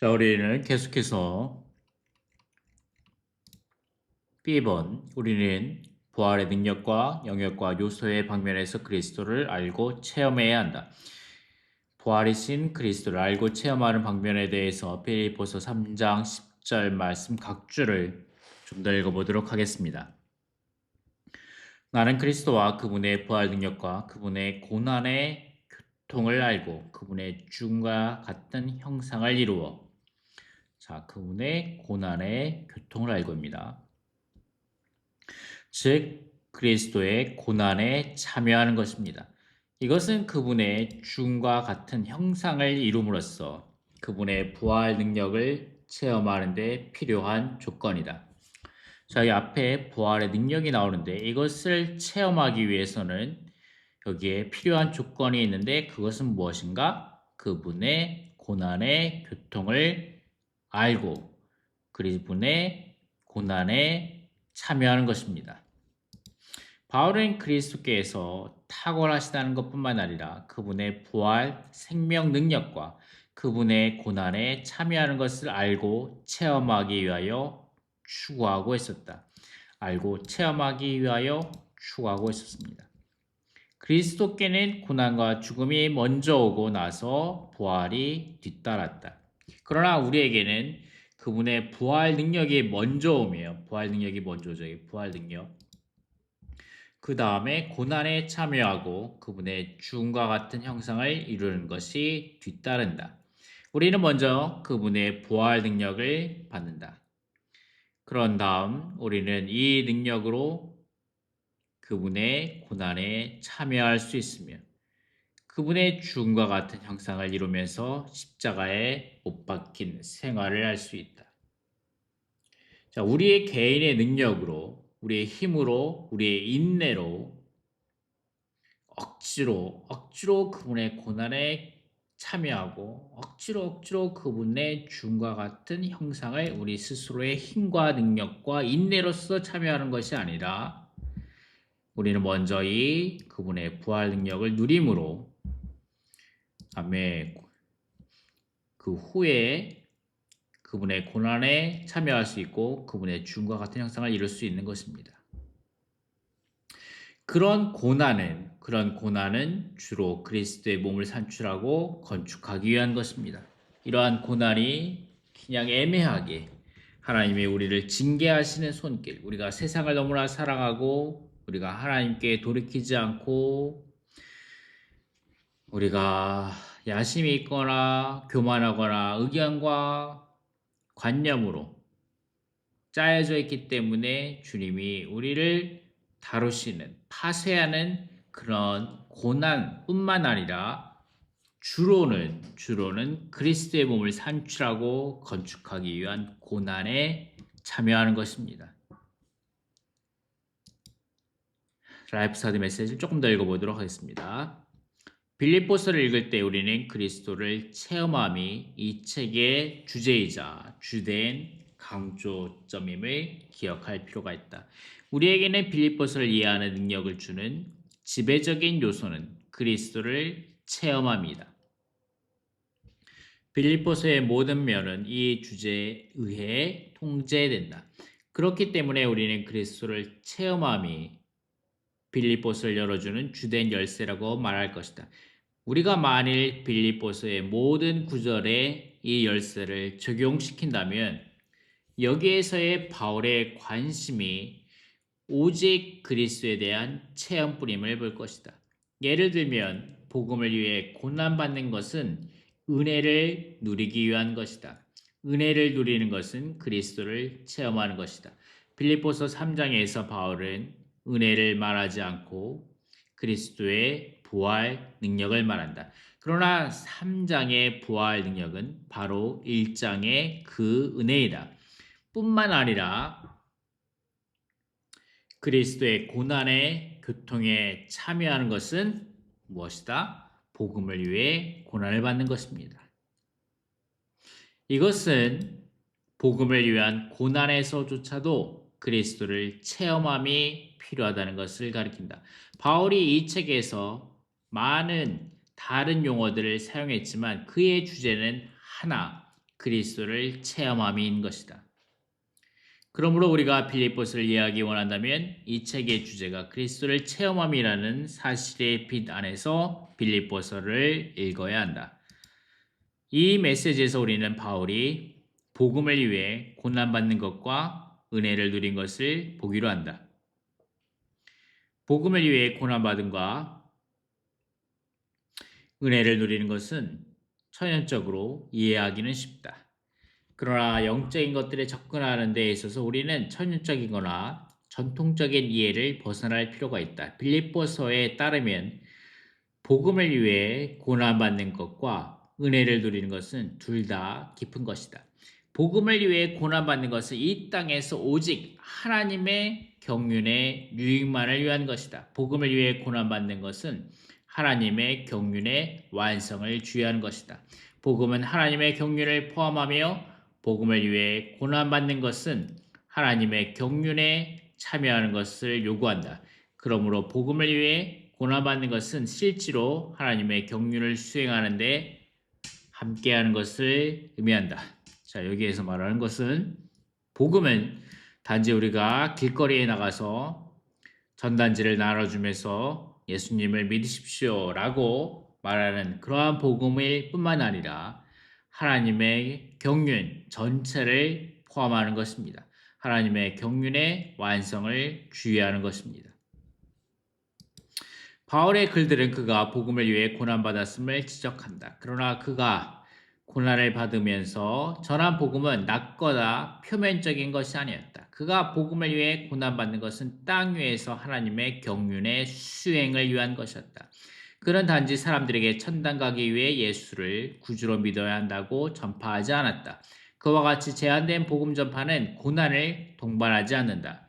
자, 우리는 계속해서 B번, 우리는 부활의 능력과 영역과 요소의 방면에서 그리스도를 알고 체험해야 한다. 부활이신 그리스도를 알고 체험하는 방면에 대해서 빌립보서 3장 10절 말씀 각 줄을 좀 더 읽어보도록 하겠습니다. 나는 그리스도와 그분의 부활 능력과 그분의 고난의 교통을 알고 그분의 죽음과 같은 형상을 이루어 그분의 고난의 교통을 알고입니다. 즉 그리스도의 고난에 참여하는 것입니다. 이것은 그분의 죽음과 같은 형상을 이룸으로써 그분의 부활 능력을 체험하는 데 필요한 조건이다. 자, 이 앞에 부활의 능력이 나오는데 이것을 체험하기 위해서는 여기에 필요한 조건이 있는데 그것은 무엇인가? 그분의 고난의 교통을 알고 그분의 고난에 참여하는 것입니다. 바울은 그리스도께서 탁월하시다는 것뿐만 아니라 그분의 부활 생명 능력과 그분의 고난에 참여하는 것을 알고 체험하기 위하여 추구하고 있었다. 알고 체험하기 위하여 추구하고 있었습니다. 그리스도께는 고난과 죽음이 먼저 오고 나서 부활이 뒤따랐다. 그러나 우리에게는 그분의 부활 능력이 먼저 오며 부활 능력이 먼저 오죠. 부활 능력. 그 다음에 고난에 참여하고 그분의 죽음과 같은 형상을 이루는 것이 뒤따른다. 우리는 먼저 그분의 부활 능력을 받는다. 그런 다음 우리는 이 능력으로 그분의 고난에 참여할 수 있으며 그분의 죽음과 같은 형상을 이루면서 십자가에 못 박힌 생활을 할 수 있다. 자, 우리의 개인의 능력으로, 우리의 힘으로, 우리의 인내로 억지로 그분의 고난에 참여하고 억지로 그분의 죽음과 같은 형상을 우리 스스로의 힘과 능력과 인내로서 참여하는 것이 아니라 우리는 먼저 이 그분의 부활 능력을 누림으로 다음에 그 후에 그분의 고난에 참여할 수 있고 그분의 죽음과 같은 형상을 이룰 수 있는 것입니다. 그런 고난은 주로 그리스도의 몸을 산출하고 건축하기 위한 것입니다. 이러한 고난이 그냥 애매하게 하나님이 우리를 징계하시는 손길, 우리가 세상을 너무나 사랑하고 우리가 하나님께 돌이키지 않고 우리가 야심이 있거나 교만하거나 의견과 관념으로 짜여져 있기 때문에 주님이 우리를 다루시는, 파쇄하는 그런 고난뿐만 아니라 주로는 그리스도의 몸을 산출하고 건축하기 위한 고난에 참여하는 것입니다. 라이프 스타디 메시지를 조금 더 읽어보도록 하겠습니다. 빌립보서를 읽을 때 우리는 그리스도를 체험함이 이 책의 주제이자 주된 강조점임을 기억할 필요가 있다. 우리에게는 빌립보서를 이해하는 능력을 주는 지배적인 요소는 그리스도를 체험함이다. 빌립보서의 모든 면은 이 주제에 의해 통제된다. 그렇기 때문에 우리는 그리스도를 체험함이 빌립보서를 열어주는 주된 열쇠라고 말할 것이다. 우리가 만일 빌립보서의 모든 구절에 이 열쇠를 적용시킨다면 여기에서의 바울의 관심이 오직 그리스도에 대한 체험뿐임을 볼 것이다. 예를 들면 복음을 위해 고난받는 것은 은혜를 누리기 위한 것이다. 은혜를 누리는 것은 그리스도를 체험하는 것이다. 빌립보서 3장에서 바울은 은혜를 말하지 않고 그리스도의 부활 능력을 말한다. 그러나 3장의 부활 능력은 바로 1장의 그 은혜이다. 뿐만 아니라 그리스도의 고난의 교통에 참여하는 것은 무엇이다? 복음을 위해 고난을 받는 것입니다. 이것은 복음을 위한 고난에서조차도 그리스도를 체험함이 필요하다는 것을 가리킨다. 바울이 이 책에서 많은 다른 용어들을 사용했지만 그의 주제는 하나, 그리스도를 체험함인 것이다. 그러므로 우리가 빌립보서를 이해하기 원한다면 이 책의 주제가 그리스도를 체험함이라는 사실의 빛 안에서 빌립보서를 읽어야 한다. 이 메시지에서 우리는 바울이 복음을 위해 고난받는 것과 은혜를 누린 것을 보기로 한다. 복음을 위해 고난받음과 은혜를 누리는 것은 천연적으로 이해하기는 쉽다. 그러나 영적인 것들에 접근하는 데 있어서 우리는 천연적이거나 전통적인 이해를 벗어날 필요가 있다. 빌립보서에 따르면 복음을 위해 고난받는 것과 은혜를 누리는 것은 둘 다 깊은 것이다. 복음을 위해 고난받는 것은 이 땅에서 오직 하나님의 경륜의 유익만을 위한 것이다. 복음을 위해 고난받는 것은 하나님의 경륜의 완성을 주의하는 것이다. 복음은 하나님의 경륜을 포함하며 복음을 위해 고난받는 것은 하나님의 경륜에 참여하는 것을 요구한다. 그러므로 복음을 위해 고난받는 것은 실제로 하나님의 경륜을 수행하는 데 함께하는 것을 의미한다. 자, 여기에서 말하는 것은 복음은 단지 우리가 길거리에 나가서 전단지를 나눠주면서 예수님을 믿으십시오라고 말하는 그러한 복음일 뿐만 아니라 하나님의 경륜 전체를 포함하는 것입니다. 하나님의 경륜의 완성을 주의하는 것입니다. 바울의 글들은 그가 복음을 위해 고난받았음을 지적한다. 그러나 그가 고난을 받으면서 전한 복음은 낮거나 표면적인 것이 아니었다. 그가 복음을 위해 고난받는 것은 땅 위에서 하나님의 경륜의 수행을 위한 것이었다. 그는 단지 사람들에게 천당 가기 위해 예수를 구주로 믿어야 한다고 전파하지 않았다. 그와 같이 제한된 복음 전파는 고난을 동반하지 않는다.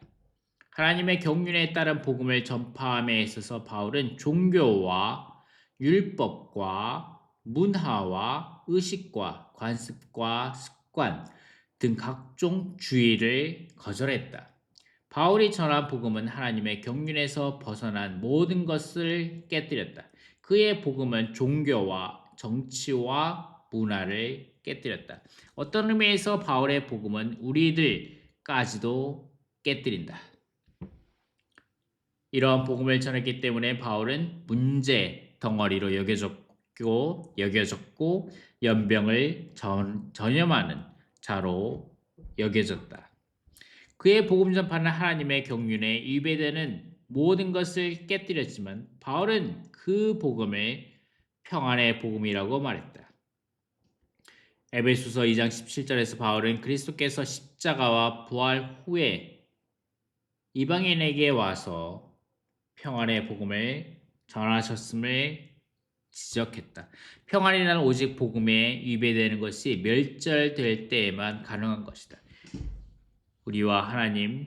하나님의 경륜에 따른 복음을 전파함에 있어서 바울은 종교와 율법과 문화와 의식과 관습과 습관 등 각종 주의를 거절했다. 바울이 전한 복음은 하나님의 경륜에서 벗어난 모든 것을 깨뜨렸다. 그의 복음은 종교와 정치와 문화를 깨뜨렸다. 어떤 의미에서 바울의 복음은 우리들까지도 깨뜨린다. 이러한 복음을 전했기 때문에 바울은 문제 덩어리로 여겨졌고 연병을 전염하는 자로 여겨졌다. 그의 복음 전파는 하나님의 경륜에 위배되는 모든 것을 깨뜨렸지만 바울은 그 복음을 평안의 복음이라고 말했다. 에베소서 2장 17절에서 바울은 그리스도께서 십자가와 부활 후에 이방인에게 와서 평안의 복음을 전하셨음을 지적했다. 평안이란 오직 복음에 위배되는 것이 멸절될 때에만 가능한 것이다. 우리와 하나님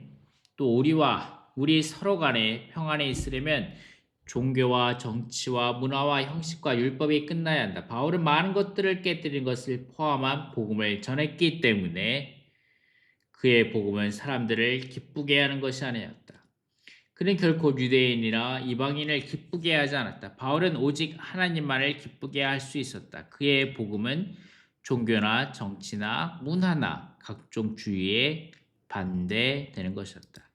또 우리와 우리 서로 간에 평안이 있으려면 종교와 정치와 문화와 형식과 율법이 끝나야 한다. 바울은 많은 것들을 깨뜨린 것을 포함한 복음을 전했기 때문에 그의 복음은 사람들을 기쁘게 하는 것이 아니었다. 그는 결코 유대인이나 이방인을 기쁘게 하지 않았다. 바울은 오직 하나님만을 기쁘게 할 수 있었다. 그의 복음은 종교나 정치나 문화나 각종 주의에 반대되는 것이었다.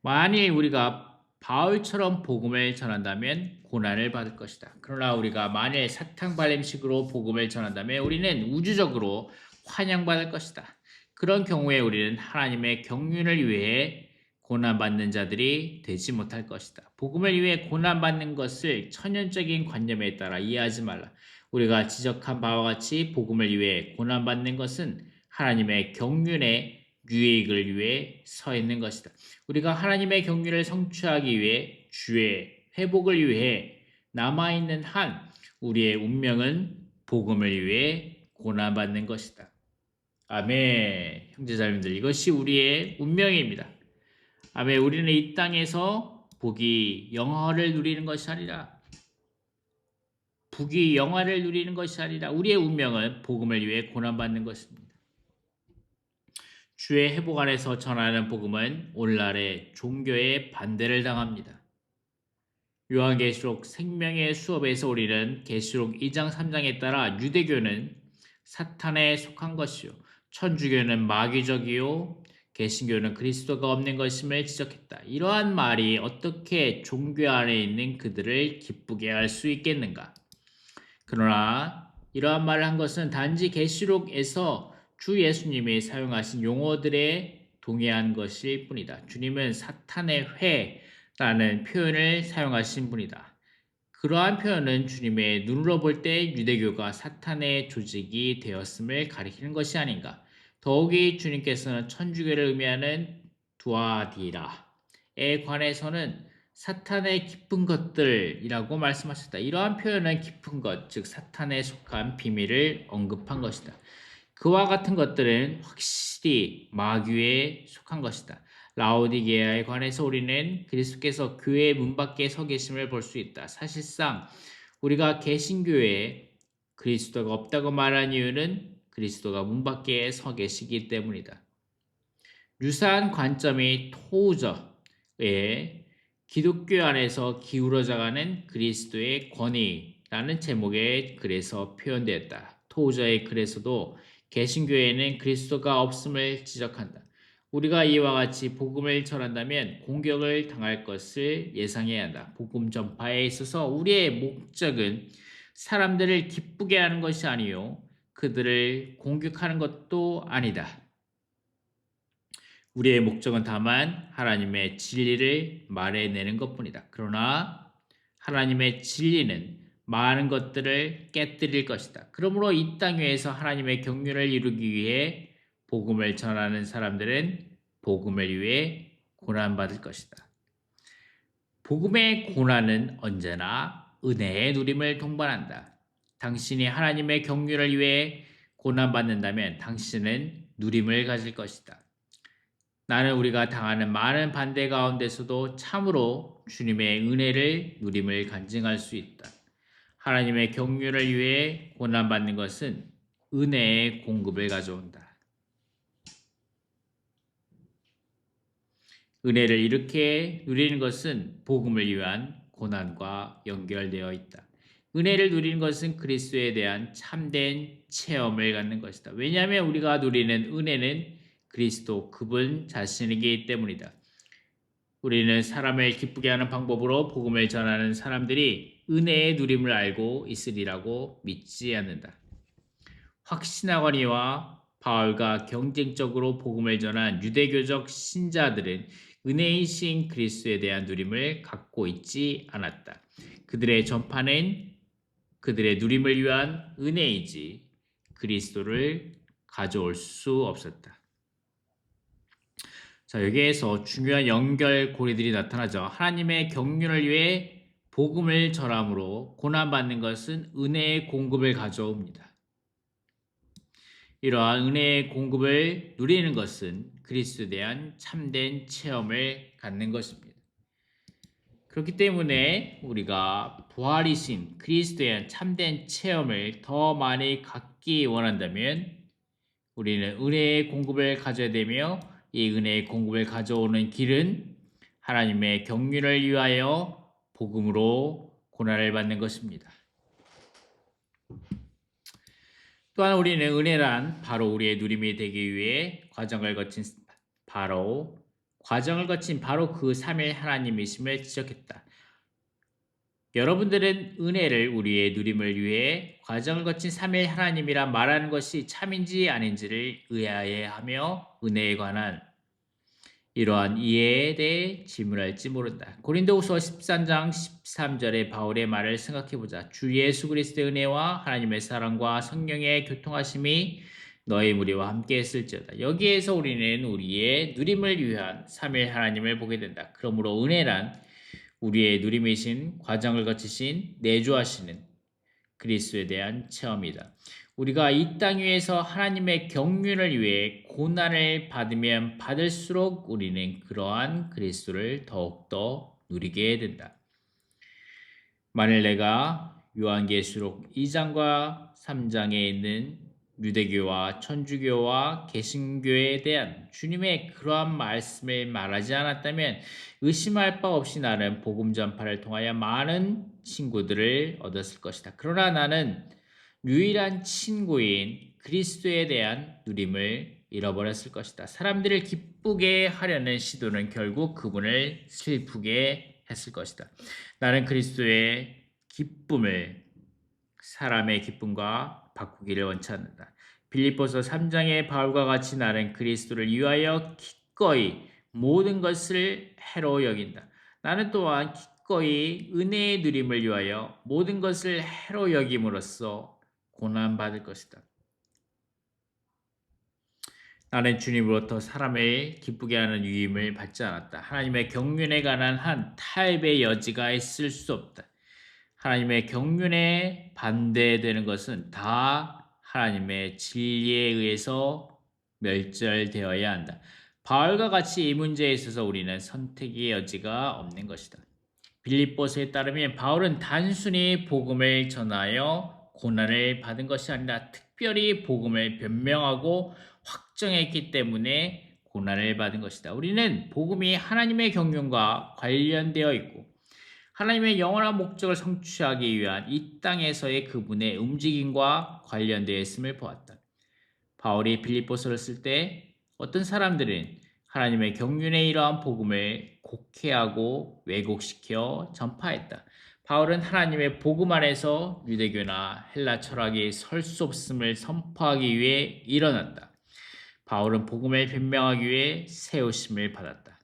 만일 우리가 바울처럼 복음을 전한다면 고난을 받을 것이다. 그러나 우리가 만일 사탕발림식으로 복음을 전한다면 우리는 우주적으로 환영받을 것이다. 그런 경우에 우리는 하나님의 경륜을 위해 고난받는 자들이 되지 못할 것이다. 복음을 위해 고난받는 것을 천연적인 관념에 따라 이해하지 말라. 우리가 지적한 바와 같이 복음을 위해 고난받는 것은 하나님의 경륜의 유익을 위해 서 있는 것이다. 우리가 하나님의 경륜을 성취하기 위해 주의 회복을 위해 남아있는 한 우리의 운명은 복음을 위해 고난받는 것이다. 아멘. 형제자매들, 이것이 우리의 운명입니다. 아멘. 우리는 이 땅에서 복이 영화를 누리는 것이 아니라 북이 영화를 누리는 것이 아니라 우리의 운명은 복음을 위해 고난받는 것입니다. 주의 회복 안에서 전하는 복음은 오늘날의 종교에 반대를 당합니다. 요한계시록 생명의 수업에서 우리는 계시록 2장 3장에 따라 유대교는 사탄에 속한 것이요 천주교는 마귀적이요 개신교는 그리스도가 없는 것임을 지적했다. 이러한 말이 어떻게 종교 안에 있는 그들을 기쁘게 할 수 있겠는가? 그러나 이러한 말을 한 것은 단지 계시록에서 주 예수님이 사용하신 용어들에 동의한 것일 뿐이다. 주님은 사탄의 회라는 표현을 사용하신 분이다. 그러한 표현은 주님의 눈으로 볼 때 유대교가 사탄의 조직이 되었음을 가리키는 것이 아닌가. 더욱이 주님께서는 천주교를 의미하는 두아디라에 관해서는 사탄의 깊은 것들이라고 말씀하셨다. 이러한 표현은 깊은 것, 즉 사탄에 속한 비밀을 언급한 것이다. 그와 같은 것들은 확실히 마귀에 속한 것이다. 라오디게아에 관해서 우리는 그리스도께서 교회 문 밖에 서 계심을 볼 수 있다. 사실상 우리가 개신교에 그리스도가 없다고 말한 이유는 그리스도가 문 밖에 서 계시기 때문이다. 유사한 관점이 토우저의 기독교 안에서 기울어져가는 그리스도의 권위라는 제목의 글에서 표현되었다. 토우저의 글에서도 개신교에는 그리스도가 없음을 지적한다. 우리가 이와 같이 복음을 전한다면 공격을 당할 것을 예상해야 한다. 복음 전파에 있어서 우리의 목적은 사람들을 기쁘게 하는 것이 아니요 그들을 공격하는 것도 아니다. 우리의 목적은 다만 하나님의 진리를 말해내는 것뿐이다. 그러나 하나님의 진리는 많은 것들을 깨뜨릴 것이다. 그러므로 이 땅 위에서 하나님의 경륜을 이루기 위해 복음을 전하는 사람들은 복음을 위해 고난받을 것이다. 복음의 고난은 언제나 은혜의 누림을 동반한다. 당신이 하나님의 경륜을 위해 고난받는다면 당신은 누림을 가질 것이다. 나는 우리가 당하는 많은 반대 가운데서도 참으로 주님의 은혜를 누림을 간증할 수 있다. 하나님의 경륜을 위해 고난받는 것은 은혜의 공급을 가져온다. 은혜를 이렇게 누리는 것은 복음을 위한 고난과 연결되어 있다. 은혜를 누리는 것은 그리스도에 대한 참된 체험을 갖는 것이다. 왜냐하면 우리가 누리는 은혜는 그리스도 그분 자신이기 때문이다. 우리는 사람을 기쁘게 하는 방법으로 복음을 전하는 사람들이 은혜의 누림을 알고 있으리라고 믿지 않는다. 확신하거니와 바울과 경쟁적으로 복음을 전한 유대교적 신자들은 은혜이신 그리스도에 대한 누림을 갖고 있지 않았다. 그들의 전파는 그들의 누림을 위한 은혜이지 그리스도를 가져올 수 없었다. 자, 여기에서 중요한 연결고리들이 나타나죠. 하나님의 경륜을 위해 복음을 전함으로 고난받는 것은 은혜의 공급을 가져옵니다. 이러한 은혜의 공급을 누리는 것은 그리스도에 대한 참된 체험을 갖는 것입니다. 그렇기 때문에 우리가 부활이신 그리스도에 대한 참된 체험을 더 많이 갖기 원한다면 우리는 은혜의 공급을 가져야 되며 이 은혜의 공급을 가져오는 길은 하나님의 경륜을 위하여 복음으로 고난을 받는 것입니다. 또한 우리는 은혜란 바로 우리의 누림이 되기 위해 과정을 거친 바로 그 삼위일 하나님이심을 지적했다. 여러분들은 은혜를 우리의 누림을 위해 과정을 거친 삼위일 하나님이라 말하는 것이 참인지 아닌지를 의아해하며 은혜에 관한 이러한 이해에 대해 질문할지 모른다. 고린도후서 13장 13절의 바울의 말을 생각해보자. 주 예수 그리스도의 은혜와 하나님의 사랑과 성령의 교통하심이 너희 무리와 함께 했을지어다. 여기에서 우리는 우리의 누림을 위한 삼위일 하나님을 보게 된다. 그러므로 은혜란 우리의 누림이신 과정을 거치신 내주하시는 그리스도에 대한 체험이다. 우리가 이 땅 위에서 하나님의 경륜을 위해 고난을 받으면 받을수록 우리는 그러한 그리스도를 더욱더 누리게 된다. 만일 내가 요한계시록 2장과 3장에 있는 유대교와 천주교와 개신교에 대한 주님의 그러한 말씀을 말하지 않았다면 의심할 바 없이 나는 복음 전파를 통하여 많은 친구들을 얻었을 것이다. 그러나 나는 유일한 친구인 그리스도에 대한 누림을 잃어버렸을 것이다. 사람들을 기쁘게 하려는 시도는 결국 그분을 슬프게 했을 것이다. 나는 그리스도의 기쁨을 사람의 기쁨과 바꾸기를 원치 않는다. 빌립보서 3장의 바울과 같이 나는 그리스도를 위하여 기꺼이 모든 것을 해로 여긴다. 나는 또한 기꺼이 은혜의 누림을 위하여 모든 것을 해로 여김으로써 고난받을 것이다. 나는 주님으로부터 사람을 기쁘게 하는 유임을 받지 않았다. 하나님의 경륜에 관한 한 타협의 여지가 있을 수 없다. 하나님의 경륜에 반대되는 것은 다 하나님의 진리에 의해서 멸절되어야 한다. 바울과 같이 이 문제에 있어서 우리는 선택의 여지가 없는 것이다. 빌립보서에 따르면 바울은 단순히 복음을 전하여 고난을 받은 것이 아니라 특별히 복음을 변명하고 확정했기 때문에 고난을 받은 것이다. 우리는 복음이 하나님의 경륜과 관련되어 있고 하나님의 영원한 목적을 성취하기 위한 이 땅에서의 그분의 움직임과 관련되어 있음을 보았다. 바울이 빌립보서를 쓸 때 어떤 사람들은 하나님의 경륜에 이러한 복음을 곡해하고 왜곡시켜 전파했다. 바울은 하나님의 복음 안에서 유대교나 헬라 철학이 설 수 없음을 선포하기 위해 일어났다. 바울은 복음을 변명하기 위해 세우심을 받았다.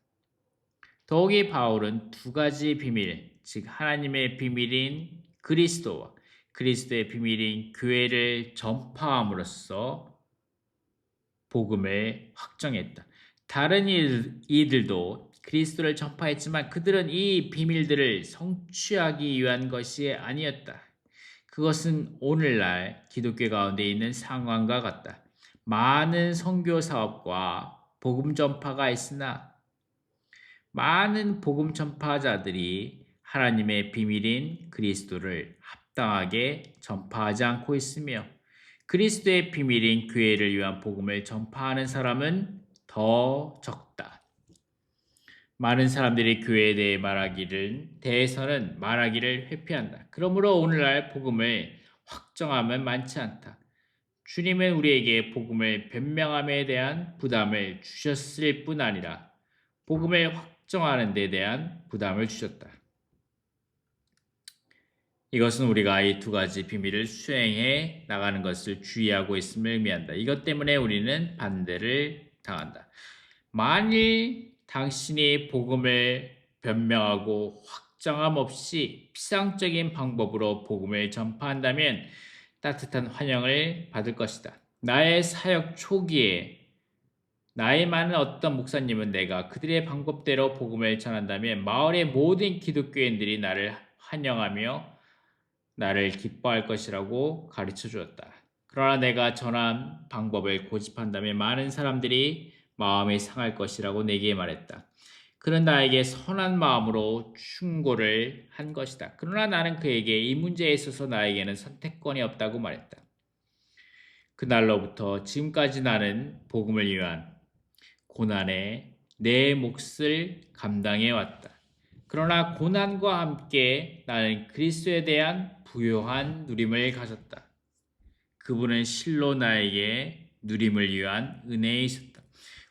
더욱이 바울은 두 가지 비밀, 즉 하나님의 비밀인 그리스도와 그리스도의 비밀인 교회를 전파함으로써 복음을 확정했다. 다른 이들도 그리스도를 전파했지만 그들은 이 비밀들을 성취하기 위한 것이 아니었다. 그것은 오늘날 기독교 가운데 있는 상황과 같다. 많은 선교 사업과 복음 전파가 있으나 많은 복음 전파자들이 하나님의 비밀인 그리스도를 합당하게 전파하지 않고 있으며 그리스도의 비밀인 교회를 위한 복음을 전파하는 사람은 더 적다. 많은 사람들이 교회에 대해 대해서는 말하기를 회피한다. 그러므로 오늘날 복음을 확정함은 많지 않다. 주님은 우리에게 복음을 변명함에 대한 부담을 주셨을 뿐 아니라 복음을 확정하는 데 대한 부담을 주셨다. 이것은 우리가 이 두 가지 비밀을 수행해 나가는 것을 주의하고 있음을 의미한다. 이것 때문에 우리는 반대를 당한다. 만일 당신이 복음을 변명하고 확정함 없이 피상적인 방법으로 복음을 전파한다면 따뜻한 환영을 받을 것이다. 나의 사역 초기에 나이 많은 어떤 목사님은 내가 그들의 방법대로 복음을 전한다면 마을의 모든 기독교인들이 나를 환영하며 나를 기뻐할 것이라고 가르쳐 주었다. 그러나 내가 전한 방법을 고집한다면 많은 사람들이 마음이 상할 것이라고 내게 말했다. 그는 나에게 선한 마음으로 충고를 한 것이다. 그러나 나는 그에게 이 문제에 있어서 나에게는 선택권이 없다고 말했다. 그날로부터 지금까지 나는 복음을 위한 고난에 내 몫을 감당해 왔다. 그러나 고난과 함께 나는 그리스도에 대한 부요한 누림을 가졌다. 그분은 실로 나에게 누림을 위한 은혜에 있었다.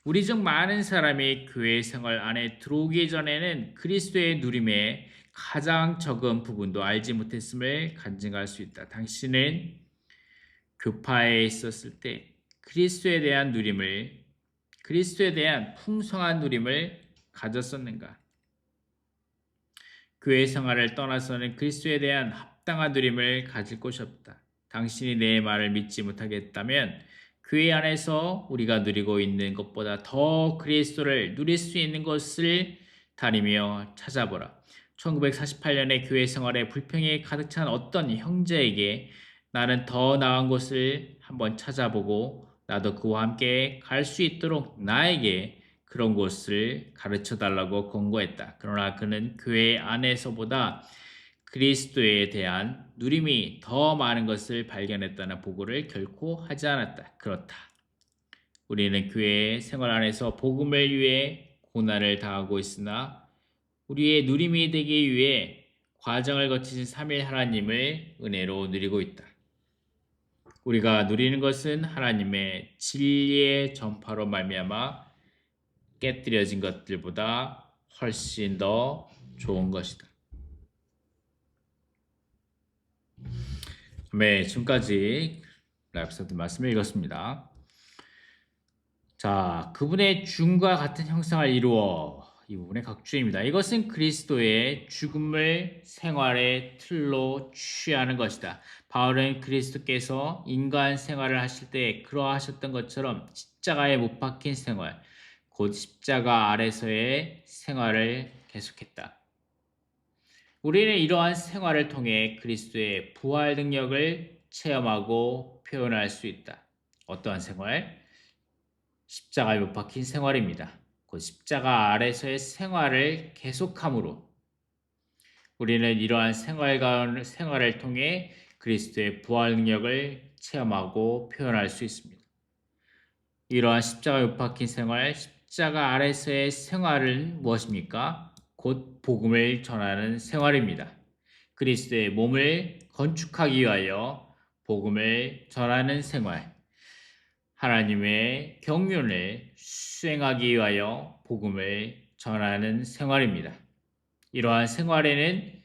우리 중 많은 사람이 교회 생활 안에 들어오기 전에는 그리스도의 누림의 가장 적은 부분도 알지 못했음을 간증할 수 있다. 당신은 교파에 있었을 때 그리스도에 대한 풍성한 누림을 가졌었는가? 교회 생활을 떠나서는 그리스도에 대한 합당한 누림을 가질 곳이 없다. 당신이 내 말을 믿지 못하겠다면 교회 안에서 우리가 누리고 있는 것보다 더 그리스도를 누릴 수 있는 것을 다니며 찾아보라. 1948년에 교회 생활에 불평이 가득 찬 어떤 형제에게 나는 더 나은 곳을 한번 찾아보고 나도 그와 함께 갈 수 있도록 나에게 그런 곳을 가르쳐 달라고 권고했다. 그러나 그는 교회 안에서보다 그리스도에 대한 누림이 더 많은 것을 발견했다는 보고를 결코 하지 않았다. 그렇다. 우리는 교회 생활 안에서 복음을 위해 고난을 당하고 있으나 우리의 누림이 되기 위해 과정을 거치신 3일 하나님을 은혜로 누리고 있다. 우리가 누리는 것은 하나님의 진리의 전파로 말미암아 깨뜨려진 것들보다 훨씬 더 좋은 것이다. 네, 지금까지 라이프서드 말씀을 읽었습니다. 자, 그분의 죽음과 같은 형상을 이루어 이 부분의 각주입니다. 이것은 그리스도의 죽음을 생활의 틀로 취하는 것이다. 바울은 그리스도께서 인간 생활을 하실 때 그러하셨던 것처럼 십자가에 못 박힌 생활, 곧 십자가 아래서의 생활을 계속했다. 우리는 이러한 생활을 통해 그리스도의 부활 능력을 체험하고 표현할 수 있다. 어떠한 생활? 십자가에 못 박힌 생활입니다. 곧 십자가 아래서의 생활을 계속함으로 우리는 이러한 생활을 통해 그리스도의 부활 능력을 체험하고 표현할 수 있습니다. 이러한 십자가에 못 박힌 생활, 십자가 아래서의 생활은 무엇입니까? 곧 복음을 전하는 생활입니다. 그리스도의 몸을 건축하기 위하여 복음을 전하는 생활, 하나님의 경륜을 수행하기 위하여 복음을 전하는 생활입니다. 이러한 생활에는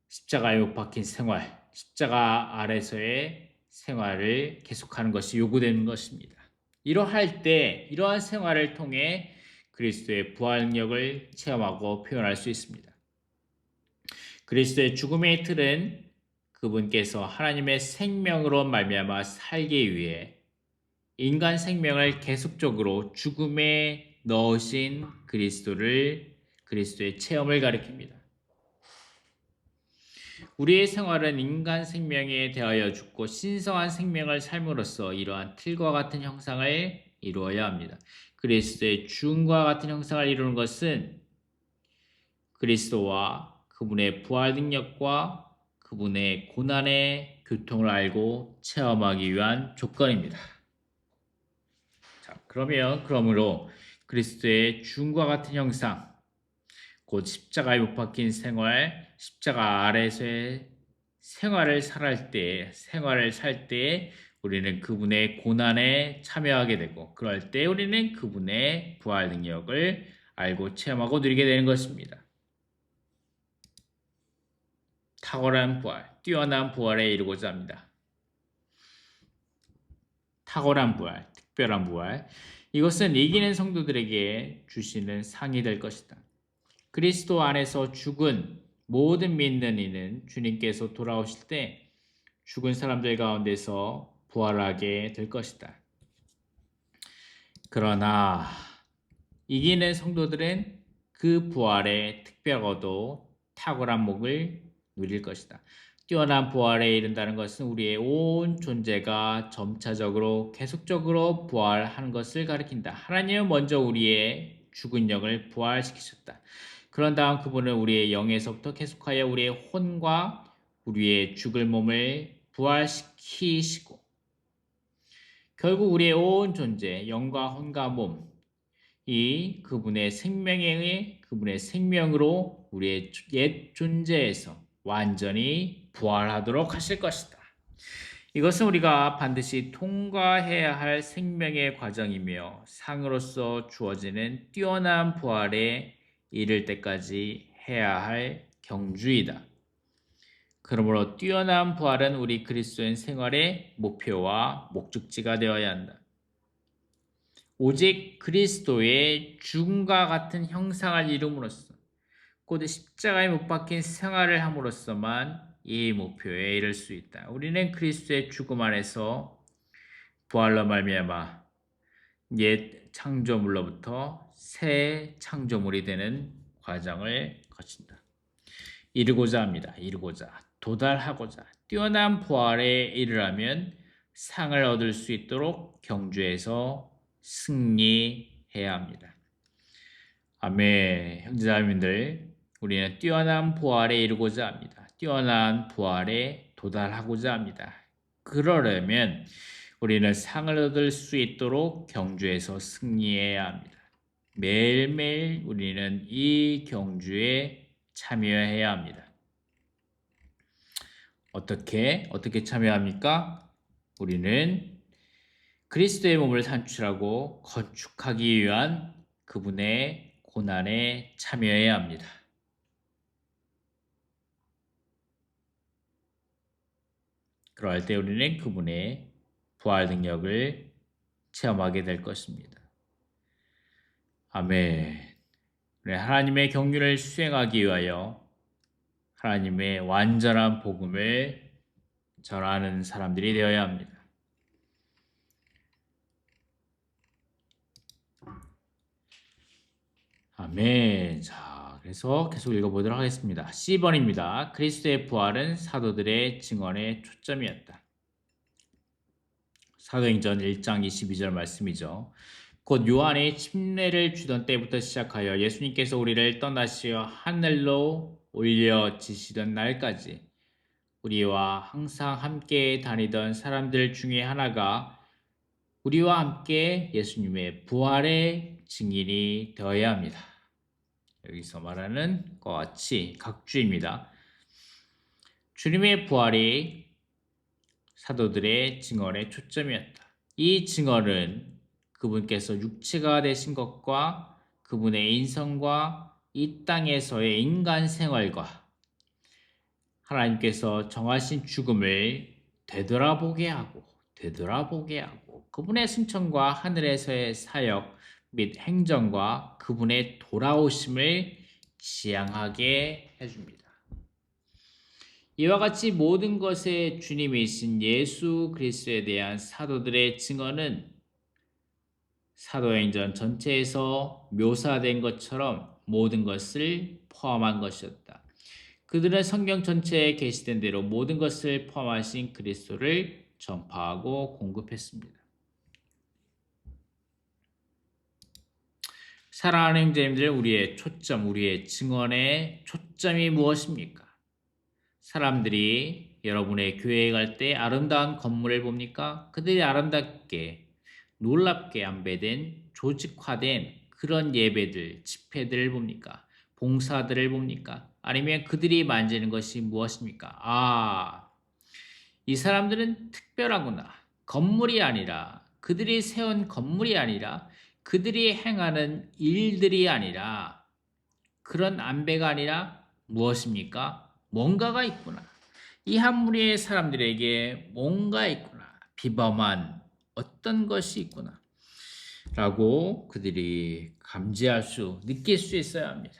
십자가에 못 박힌 생활, 십자가 아래서의 생활을 계속하는 것이 요구되는 것입니다. 이러한 생활을 통해 그리스도의 부활 능력을 체험하고 표현할 수 있습니다. 그리스도의 죽음의 틀은 그분께서 하나님의 생명으로 말미암아 살기 위해 인간 생명을 계속적으로 죽음에 넣으신 그리스도의 체험을 가리킵니다. 우리의 생활은 인간 생명에 대하여 죽고 신성한 생명을 삶으로써 이러한 틀과 같은 형상을 이루어야 합니다. 그리스도의 죽음과 같은 형상을 이루는 것은 그리스도와 그분의 부활 능력과 그분의 고난의 교통을 알고 체험하기 위한 조건입니다. 자, 그러므로 그리스도의 죽음과 같은 형상, 곧 십자가에 못 박힌 생활, 십자가 아래서의 생활을 살 때 우리는 그분의 고난에 참여하게 되고, 그럴 때 우리는 그분의 부활 능력을 알고 체험하고 누리게 되는 것입니다. 탁월한 부활, 뛰어난 부활에 이르고자 합니다. 탁월한 부활, 특별한 부활, 이것은 이기는 성도들에게 주시는 상이 될 것이다. 그리스도 안에서 죽은 모든 믿는 이는 주님께서 돌아오실 때 죽은 사람들 가운데서 부활하게 될 것이다. 그러나 이기는 성도들은 그 부활의 특별하고도 탁월한 목을 누릴 것이다. 뛰어난 부활에 이른다는 것은 우리의 온 존재가 점차적으로 계속적으로 부활하는 것을 가리킨다. 하나님은 먼저 우리의 죽은 영을 부활시키셨다. 그런 다음 그분은 우리의 영에서부터 계속하여 우리의 혼과 우리의 죽을 몸을 부활시키시고 결국 우리의 온 존재, 영과 혼과 몸, 이 그분의 생명에 의해 그분의 생명으로 우리의 옛 존재에서 완전히 부활하도록 하실 것이다. 이것은 우리가 반드시 통과해야 할 생명의 과정이며 상으로서 주어지는 뛰어난 부활에 이를 때까지 해야 할 경주이다. 그러므로 뛰어난 부활은 우리 그리스도인 생활의 목표와 목적지가 되어야 한다. 오직 그리스도의 죽음과 같은 형상을 이룸으로써 곧 십자가에 못 박힌 생활을 함으로써만 이 목표에 이를 수 있다. 우리는 그리스도의 죽음 안에서 부활로 말미암아 옛 창조물로부터 새 창조물이 되는 과정을 거친다. 이루고자 합니다. 도달하고자 뛰어난 부활에 이르려면 상을 얻을 수 있도록 경주에서 승리해야 합니다. 아멘. 형제자매님들, 우리는 뛰어난 부활에 이르고자 합니다. 뛰어난 부활에 도달하고자 합니다. 그러려면 우리는 상을 얻을 수 있도록 경주에서 승리해야 합니다. 매일매일 우리는 이 경주에 참여해야 합니다. 어떻게 참여합니까? 우리는 그리스도의 몸을 산출하고 건축하기 위한 그분의 고난에 참여해야 합니다. 그럴 때 우리는 그분의 부활 능력을 체험하게 될 것입니다. 아멘. 우리 하나님의 경륜을 수행하기 위하여 하나님의 완전한 복음을 전하는 사람들이 되어야 합니다. 아멘. 자, 그래서 계속 읽어보도록 하겠습니다. C번입니다. 그리스도의 부활은 사도들의 증언의 초점이었다. 사도행전 1장 22절 말씀이죠. 곧 요한이 침례를 주던 때부터 시작하여 예수님께서 우리를 떠나시어 하늘로 올려지시던 날까지 우리와 항상 함께 다니던 사람들 중에 하나가 우리와 함께 예수님의 부활의 증인이 되어야 합니다. 여기서 말하는 것과 같이 각주입니다. 주님의 부활이 사도들의 증언의 초점이었다. 이 증언은 그분께서 육체가 되신 것과 그분의 인성과 이 땅에서의 인간 생활과 하나님께서 정하신 죽음을 되돌아보게 하고 그분의 승천과 하늘에서의 사역 및 행정과 그분의 돌아오심을 지향하게 해줍니다. 이와 같이 모든 것의 주님이신 예수 그리스도에 대한 사도들의 증언은 사도행전 전체에서 묘사된 것처럼 모든 것을 포함한 것이었다. 그들은 성경 전체에 게시된 대로 모든 것을 포함하신 그리스도를 전파하고 공급했습니다. 사랑하는 형제님들, 우리의 초점, 우리의 증언의 초점이 무엇입니까? 사람들이 여러분의 교회에 갈 때 아름다운 건물을 봅니까? 그들이 아름답게 놀랍게 안배된 조직화된 그런 예배들, 집회들을 봅니까? 봉사들을 봅니까? 아니면 그들이 만지는 것이 무엇입니까? 이 사람들은 특별하구나. 건물이 아니라, 그들이 세운 건물이 아니라, 그들이 행하는 일들이 아니라, 그런 안배가 아니라 무엇입니까? 뭔가가 있구나. 이 한 무리의 사람들에게 뭔가 있구나. 비범한 어떤 것이 있구나. 라고 그들이 느낄 수 있어야 합니다.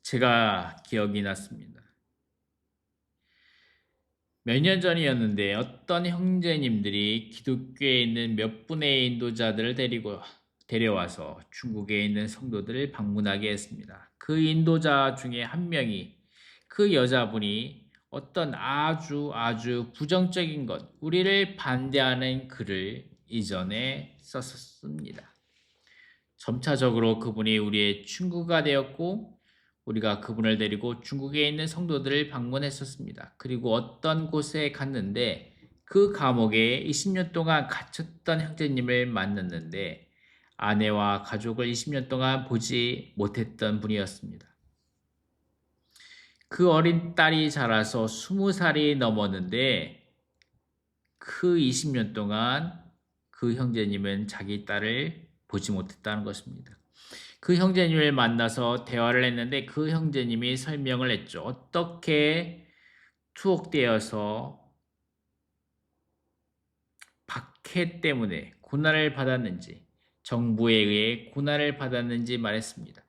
제가 기억이 났습니다. 몇 년 전이었는데 어떤 형제님들이 기독교에 있는 몇 분의 인도자들을 데려와서 중국에 있는 성도들을 방문하게 했습니다. 그 인도자 중에 한 명이 그 여자분이 어떤 아주 부정적인 것, 우리를 반대하는 글을 이전에 썼습니다. 점차적으로 그분이 우리의 친구가 되었고 우리가 그분을 데리고 중국에 있는 성도들을 방문했었습니다. 그리고 어떤 곳에 갔는데 그 감옥에 20년 동안 갇혔던 형제님을 만났는데 아내와 가족을 20년 동안 보지 못했던 분이었습니다. 그 어린 딸이 자라서 20살이 넘었는데 그 20년 동안 그 형제님은 자기 딸을 보지 못했다는 것입니다. 그 형제님을 만나서 대화를 했는데 그 형제님이 설명을 했죠. 어떻게 투옥되어서 박해 때문에 고난을 받았는지, 정부에 의해 고난을 받았는지 말했습니다.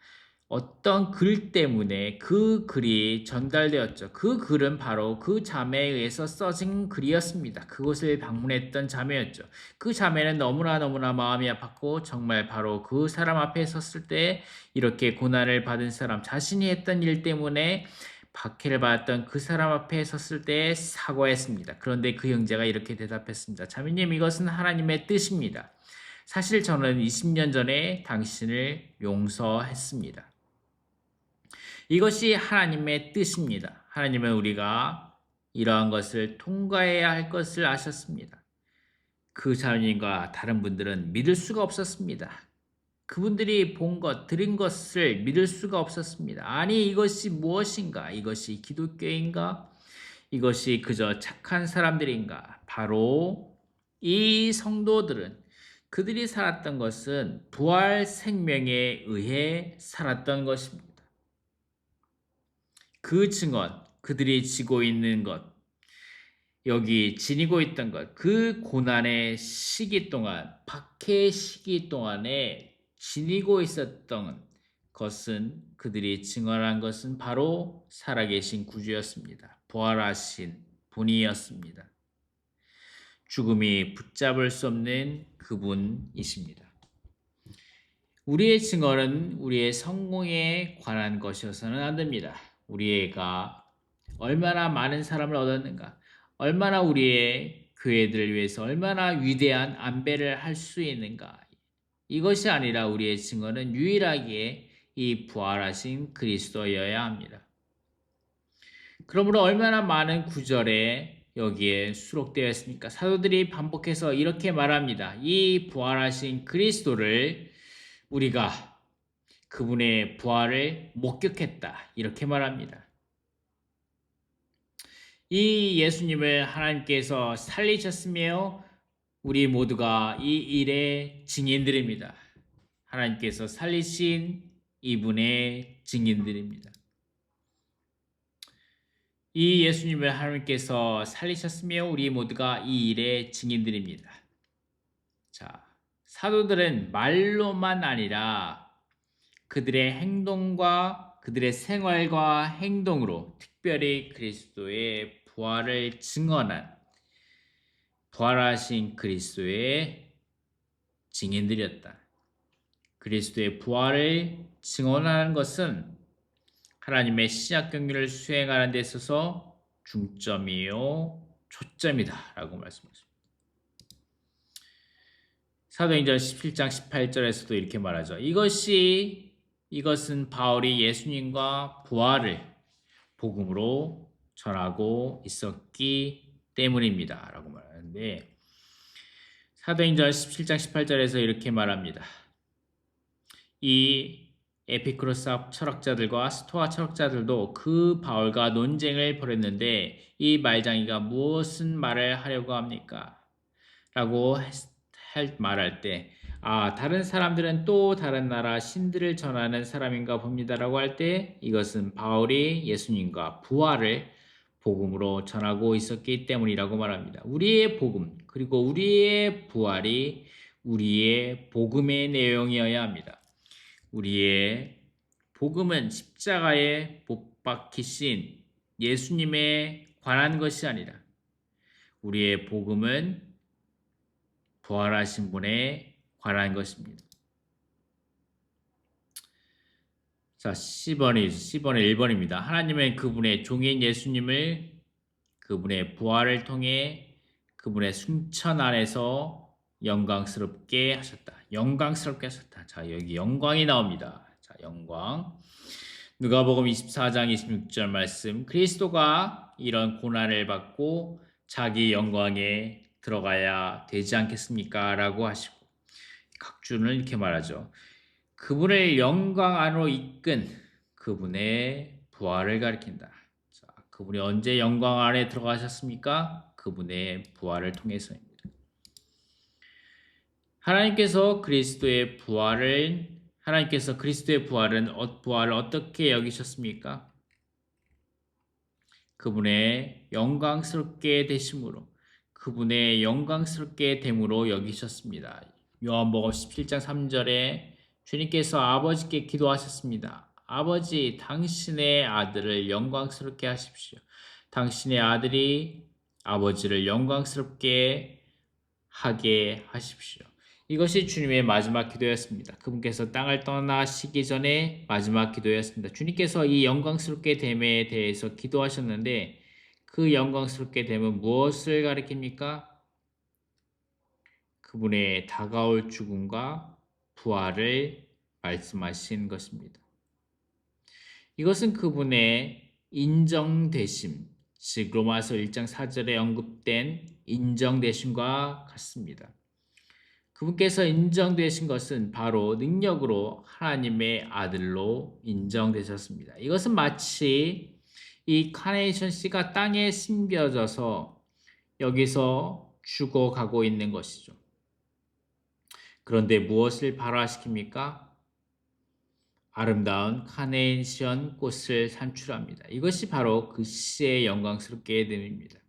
어떤 글 때문에 그 글이 전달되었죠. 그 글은 바로 그 자매에 의해서 써진 글이었습니다. 그곳을 방문했던 자매였죠. 그 자매는 너무나 마음이 아팠고 정말 바로 그 사람 앞에 섰을 때 이렇게 고난을 받은 사람, 자신이 했던 일 때문에 박해를 받았던 그 사람 앞에 섰을 때 사과했습니다. 그런데 그 형제가 이렇게 대답했습니다. 자매님, 이것은 하나님의 뜻입니다. 사실 저는 20년 전에 당신을 용서했습니다. 이것이 하나님의 뜻입니다. 하나님은 우리가 이러한 것을 통과해야 할 것을 아셨습니다. 그 자매님과 다른 분들은 믿을 수가 없었습니다. 그분들이 본 것, 들은 것을 믿을 수가 없었습니다. 아니, 이것이 무엇인가? 이것이 기독교인가? 이것이 그저 착한 사람들인가? 바로 이 성도들은 그들이 살았던 것은 부활 생명에 의해 살았던 것입니다. 그 증언, 그들이 지고 있는 것, 여기 지니고 있던 것, 그 고난의 시기 동안, 박해의 시기 동안에 지니고 있었던 것은 그들이 증언한 것은 바로 살아계신 구주였습니다. 부활하신 분이었습니다. 죽음이 붙잡을 수 없는 그분이십니다. 우리의 증언은 우리의 성공에 관한 것이어서는 안 됩니다. 우리가 얼마나 많은 사람을 얻었는가, 얼마나 우리의 교회들을 위해서 얼마나 위대한 안배를 할 수 있는가, 이것이 아니라 우리의 증언은 유일하게 이 부활하신 그리스도여야 합니다. 그러므로 얼마나 많은 구절에 여기에 수록되어 있습니까? 사도들이 반복해서 이렇게 말합니다. 이 부활하신 그리스도를 우리가 그분의 부활을 목격했다, 이렇게 말합니다. 이 예수님을 하나님께서 살리셨으며 우리 모두가 이 일의 증인들입니다. 하나님께서 살리신 이분의 증인들입니다. 이 예수님을 하나님께서 살리셨으며 우리 모두가 이 일의 증인들입니다. 자, 사도들은 말로만 아니라 그들의 행동과 그들의 생활과 행동으로 특별히 그리스도의 부활을 증언한 부활하신 그리스도의 증인들이었다. 그리스도의 부활을 증언하는 것은 하나님의 신약 경륜을 수행하는 데 있어서 중점이요 초점이다 라고 말씀하십니다. 사도행전 17장 18절에서도 이렇게 말하죠. 이것은 바울이 예수님과 부활을 복음으로 전하고 있었기 때문입니다 라고 말하는데, 사도행전 17장 18절에서 이렇게 말합니다. 이 에피쿠로스 철학자들과 스토아 철학자들도 그 바울과 논쟁을 벌였는데 이 말장이가 무슨 말을 하려고 합니까? 라고 말할 때, 다른 사람들은 또 다른 나라 신들을 전하는 사람인가 봅니다라고 할 때, 이것은 바울이 예수님과 부활을 복음으로 전하고 있었기 때문이라고 말합니다. 우리의 복음, 그리고 우리의 부활이 우리의 복음의 내용이어야 합니다. 우리의 복음은 십자가에 못 박히신 예수님에 관한 것이 아니라 우리의 복음은 부활하신 분에 관한 것입니다. 자, 10번의 1번입니다. 하나님은 그분의 종인 예수님을 그분의 부활을 통해 그분의 승천 안에서 영광스럽게 하셨다. 영광스럽게 하셨다. 자, 여기 영광이 나옵니다. 자, 영광. 누가복음 24장 26절 말씀. 그리스도가 이런 고난을 받고 자기 영광에 들어가야 되지 않겠습니까? 라고 하시고 각주는 이렇게 말하죠. 그분을 영광 안으로 이끈 그분의 부활을 가리킨다. 자, 그분이 언제 영광 안에 들어가셨습니까? 그분의 부활을 통해서입니다. 하나님께서 그리스도의 부활을 어떻게 여기셨습니까? 그분의 영광스럽게 되심으로, 그분의 영광스럽게 됨으로 여기셨습니다. 요한복음 17장 3절에 주님께서 아버지께 기도하셨습니다. 아버지, 당신의 아들을 영광스럽게 하십시오. 당신의 아들이 아버지를 영광스럽게 하게 하십시오. 이것이 주님의 마지막 기도였습니다. 그분께서 땅을 떠나시기 전에 마지막 기도였습니다. 주님께서 이 영광스럽게 됨에 대해서 기도하셨는데 그 영광스럽게 됨은 무엇을 가리킵니까? 그분의 다가올 죽음과 부활을 말씀하신 것입니다. 이것은 그분의 인정되심, 즉 로마서 1장 4절에 언급된 인정되심과 같습니다. 그분께서 인정되신 것은 바로 능력으로 하나님의 아들로 인정되셨습니다. 이것은 마치 이 카네이션 씨가 땅에 심겨져서 여기서 죽어가고 있는 것이죠. 그런데 무엇을 발화시킵니까? 아름다운 카네이션 꽃을 산출합니다. 이것이 바로 그 시의 영광스럽게 에덴입니다.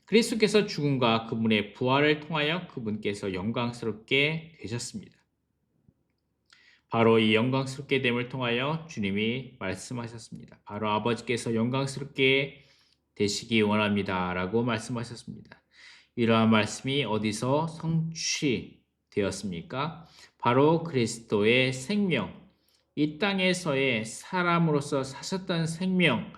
그리스도께서 죽음과 그분의 부활을 통하여 그분께서 영광스럽게 되셨습니다. 바로 이 영광스럽게 됨을 통하여 주님이 말씀하셨습니다. 바로 아버지께서 영광스럽게 되시기 원합니다. 라고 말씀하셨습니다. 이러한 말씀이 어디서 성취되었습니까? 바로 그리스도의 생명, 이 땅에서의 사람으로서 사셨던 생명,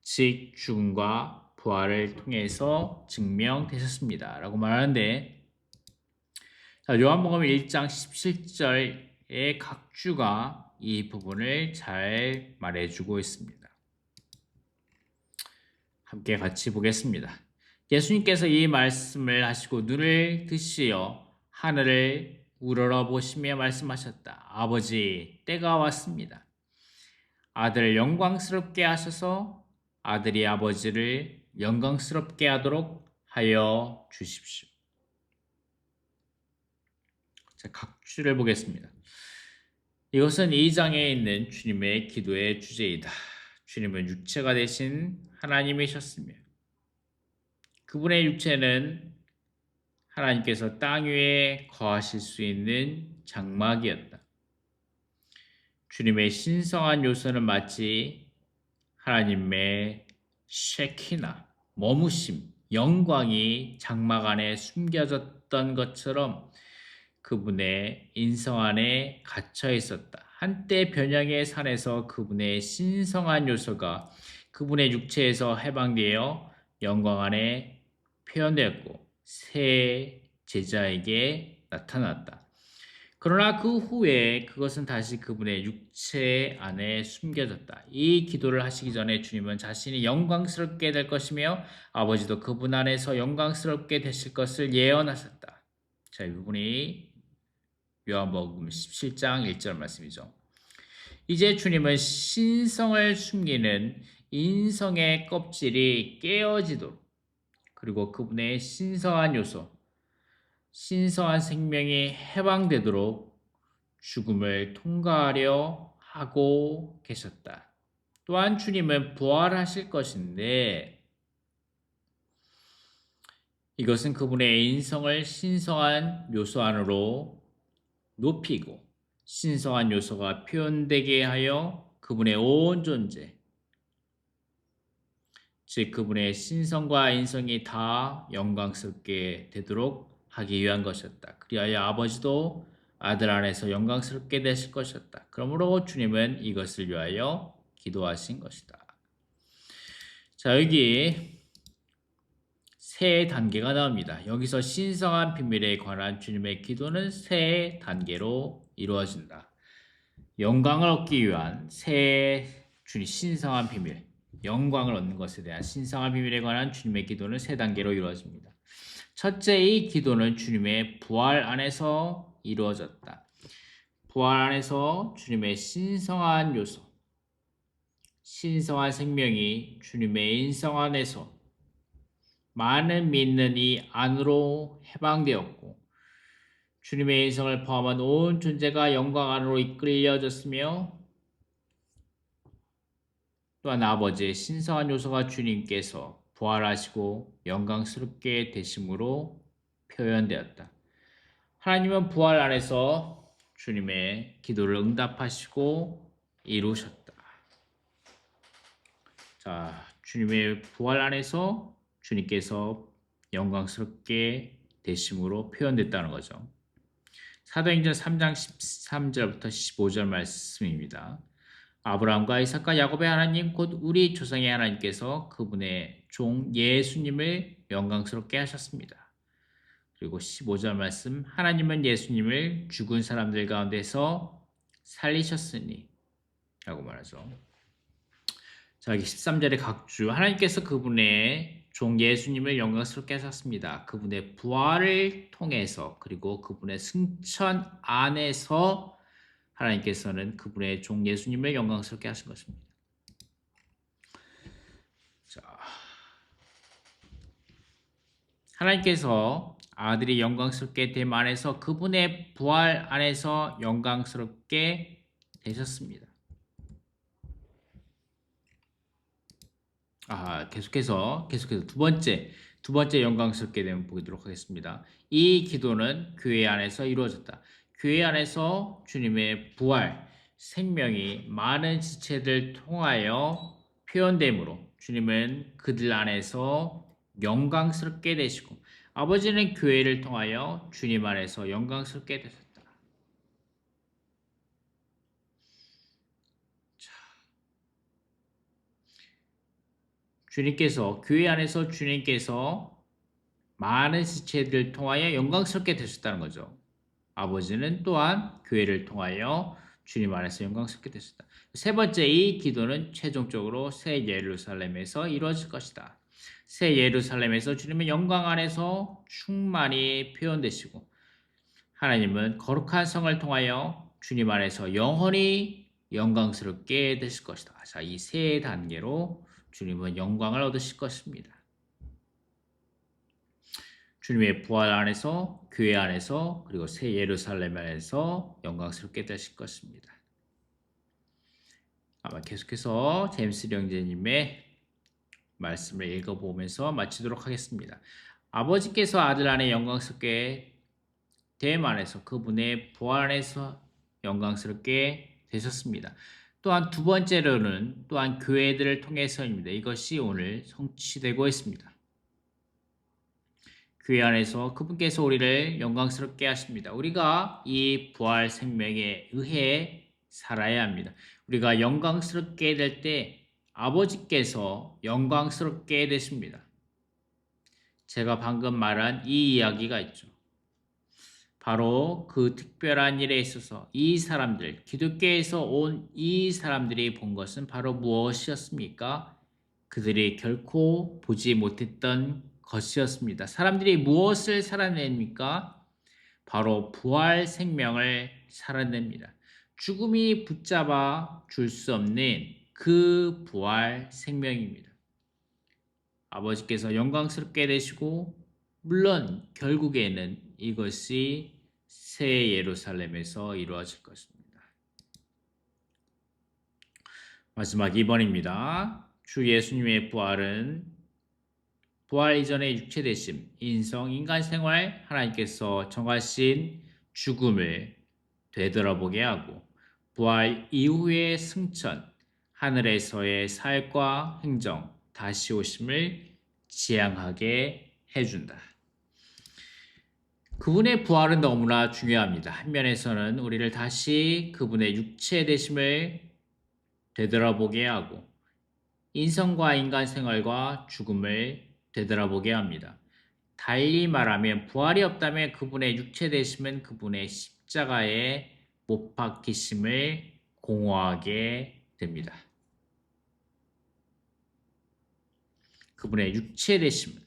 즉 죽음과 부활을 통해서 증명되셨습니다. 라고 말하는데, 요한복음 1장 17절의 각주가 이 부분을 잘 말해주고 있습니다. 함께 같이 보겠습니다. 예수님께서 이 말씀을 하시고 눈을 뜨시어 하늘을 우러러보시며 말씀하셨다. 아버지, 때가 왔습니다. 아들을 영광스럽게 하셔서 아들이 아버지를 영광스럽게 하도록 하여 주십시오. 자, 각주를 보겠습니다. 이것은 2장에 있는 주님의 기도의 주제이다. 주님은 육체가 되신 하나님이셨으며 그분의 육체는 하나님께서 땅 위에 거하실 수 있는 장막이었다. 주님의 신성한 요소는 마치 하나님의 쉐키나, 머무심, 영광이 장막 안에 숨겨졌던 것처럼 그분의 인성 안에 갇혀 있었다. 한때 변형의 산에서 그분의 신성한 요소가 그분의 육체에서 해방되어 영광 안에 표현되었고 새 제자에게 나타났다. 그러나 그 후에 그것은 다시 그분의 육체 안에 숨겨졌다. 이 기도를 하시기 전에 주님은 자신이 영광스럽게 될 것이며 아버지도 그분 안에서 영광스럽게 되실 것을 예언하셨다. 자, 이 부분이 요한복음 17장 1절 말씀이죠. 이제 주님은 신성을 숨기는 인성의 껍질이 깨어지도록 그리고 그분의 신성한 요소, 신성한 생명이 해방되도록 죽음을 통과하려 하고 계셨다. 또한 주님은 부활하실 것인데 이것은 그분의 인성을 신성한 요소 안으로 높이고 신성한 요소가 표현되게 하여 그분의 온 존재, 즉 그분의 신성과 인성이 다 영광스럽게 되도록 하기 위한 것이었다. 그리하여 아버지도 아들 안에서 영광스럽게 되실 것이었다. 그러므로 주님은 이것을 위하여 기도하신 것이다. 자, 여기 세 단계가 나옵니다. 여기서 신성한 비밀에 관한 주님의 기도는 세 단계로 이루어진다. 영광을 얻기 위한 주님 신성한 비밀, 영광을 얻는 것에 대한 신성한 비밀에 관한 주님의 기도는 세 단계로 이루어집니다. 첫째, 이 기도는 주님의 부활 안에서 이루어졌다. 부활 안에서 주님의 신성한 요소, 신성한 생명이 주님의 인성 안에서 많은 믿는 이 안으로 해방되었고 주님의 인성을 포함한 온 존재가 영광 안으로 이끌려졌으며 또한 아버지의 신성한 요소가 주님께서 부활하시고 영광스럽게 되심으로 표현되었다. 하나님은 부활 안에서 주님의 기도를 응답하시고 이루셨다. 자, 주님의 부활 안에서 주님께서 영광스럽게 되심으로 표현됐다는 거죠. 사도행전 3장 13절부터 15절 말씀입니다. 아브라함과 이삭과 야곱의 하나님 곧 우리 조상의 하나님께서 그분의 종 예수님을 영광스럽게 하셨습니다. 그리고 15절 말씀 하나님은 예수님을 죽은 사람들 가운데서 살리셨으니 라고 말하죠. 자, 여기 13절의 각주 하나님께서 그분의 종 예수님을 영광스럽게 하셨습니다. 그분의 부활을 통해서 그리고 그분의 승천 안에서 하나님께서는 그분의 종 예수님을 영광스럽게 하신 것입니다. 자, 하나님께서 아들이 영광스럽게 됨 안에서 그분의 부활 안에서 영광스럽게 되셨습니다. 계속해서 두 번째 영광스럽게 됨을 보도록 하겠습니다. 이 기도는 교회 안에서 이루어졌다. 교회 안에서 주님의 부활, 생명이 많은 지체들 통하여 표현되므로 주님은 그들 안에서 영광스럽게 되시고 아버지는 교회를 통하여 주님 안에서 영광스럽게 되셨다. 교회 안에서 주님께서 많은 지체들을 통하여 영광스럽게 되셨다는 거죠. 아버지는 또한 교회를 통하여 주님 안에서 영광스럽게 되셨다. 세 번째, 이 기도는 최종적으로 새 예루살렘에서 이루어질 것이다. 새 예루살렘에서 주님의 영광 안에서 충만히 표현되시고 하나님은 거룩한 성을 통하여 주님 안에서 영원히 영광스럽게 되실 것이다. 자, 이 세 단계로 주님은 영광을 얻으실 것입니다. 주님의 부활 안에서, 교회 안에서, 그리고 새 예루살렘 안에서 영광스럽게 되실 것입니다. 아마 계속해서 제임스 형제님의 말씀을 읽어보면서 마치도록 하겠습니다. 아버지께서 아들 안에 영광스럽게 됨 안에서 그분의 부활 안에서 영광스럽게 되셨습니다. 또한 두 번째로는 또한 교회들을 통해서입니다. 이것이 오늘 성취되고 있습니다. 교회 안에서 그분께서 우리를 영광스럽게 하십니다. 우리가 이 부활 생명에 의해 살아야 합니다. 우리가 영광스럽게 될 때 아버지께서 영광스럽게 되십니다. 제가 방금 말한 이 이야기가 있죠. 바로 그 특별한 일에 있어서 이 사람들, 기독교에서 온 이 사람들이 본 것은 바로 무엇이었습니까? 그들이 결코 보지 못했던 것이었습니다. 사람들이 무엇을 살아냅니까? 바로 부활 생명을 살아냅니다. 죽음이 붙잡아 줄 수 없는 그 부활 생명입니다. 아버지께서 영광스럽게 되시고 물론 결국에는 이것이 새 예루살렘에서 이루어질 것입니다. 마지막 2번입니다. 주 예수님의 부활 이전의 육체 되심, 인성, 인간 생활, 하나님께서 정하신 죽음을 되돌아보게 하고 부활 이후의 승천, 하늘에서의 삶과 행정, 다시 오심을 지향하게 해준다. 그분의 부활은 너무나 중요합니다. 한 면에서는 우리를 다시 그분의 육체 되심을 되돌아보게 하고 인성과 인간 생활과 죽음을 되돌아보게 합니다. 달리 말하면 부활이 없다면 그분의 육체 되심은 그분의 십자가에 못 박히심을 공허하게 됩니다. 그분의 육체 되심은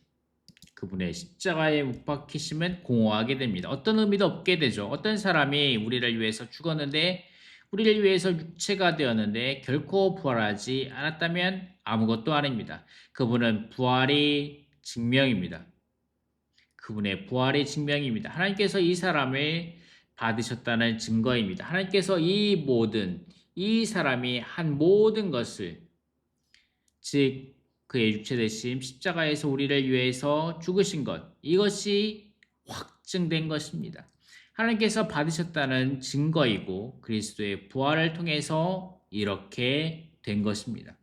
그분의 십자가에 못 박히심은 공허하게 됩니다. 어떤 의미도 없게 되죠. 어떤 사람이 우리를 위해서 죽었는데 우리를 위해서 육체가 되었는데 결코 부활하지 않았다면 아무것도 아닙니다. 그분은 부활이 증명입니다. 그분의 부활의 증명입니다. 하나님께서 이 사람을 받으셨다는 증거입니다. 하나님께서 이 사람이 한 모든 것을 즉 그의 육체 되심 십자가에서 우리를 위해서 죽으신 것 이것이 확증된 것입니다. 하나님께서 받으셨다는 증거이고 그리스도의 부활을 통해서 이렇게 된 것입니다.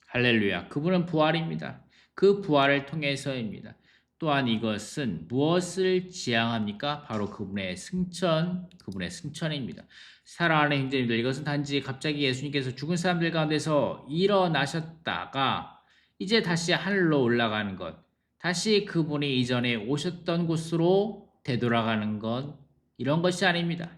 할렐루야. 그분은 부활입니다. 그 부활을 통해서입니다. 또한 이것은 무엇을 지향합니까? 바로 그분의 승천입니다. 사랑하는 형제님들, 이것은 단지 갑자기 예수님께서 죽은 사람들 가운데서 일어나셨다가 이제 다시 하늘로 올라가는 것, 다시 그분이 이전에 오셨던 곳으로 되돌아가는 것, 이런 것이 아닙니다.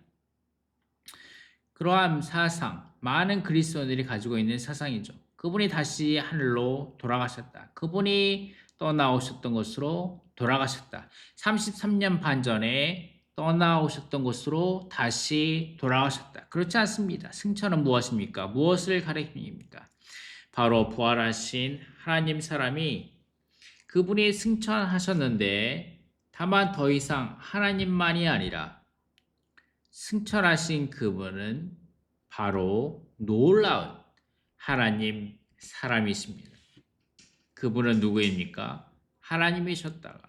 그러한 사상, 많은 그리스도인들이 가지고 있는 사상이죠. 그분이 다시 하늘로 돌아가셨다. 그분이 떠나오셨던 곳으로 돌아가셨다. 33년 반 전에 떠나오셨던 곳으로 다시 돌아가셨다. 그렇지 않습니다. 승천은 무엇입니까? 무엇을 가리킵니까? 바로 부활하신 하나님 사람이 그분이 승천하셨는데 다만 더 이상 하나님만이 아니라 승천하신 그분은 바로 놀라운 하나님 사람이십니다. 그분은 누구입니까? 하나님이셨다가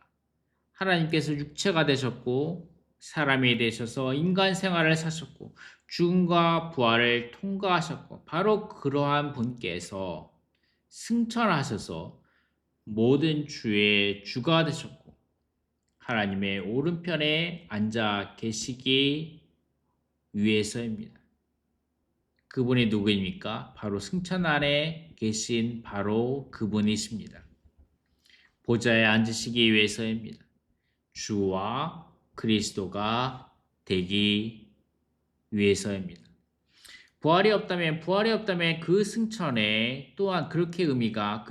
하나님께서 육체가 되셨고 사람이 되셔서 인간 생활을 사셨고 죽음과 부활을 통과하셨고 바로 그러한 분께서 승천하셔서 모든 주의 주가 되셨고 하나님의 오른편에 앉아 계시기 위해서입니다. 그분이 누구입니까? 바로 승천 안에 계신 바로 그분이십니다. 보좌에 앉으시기 위해서입니다. 주와 그리스도가 되기 위해서입니다. 부활이 없다면 그 승천에 또한 그렇게 의미가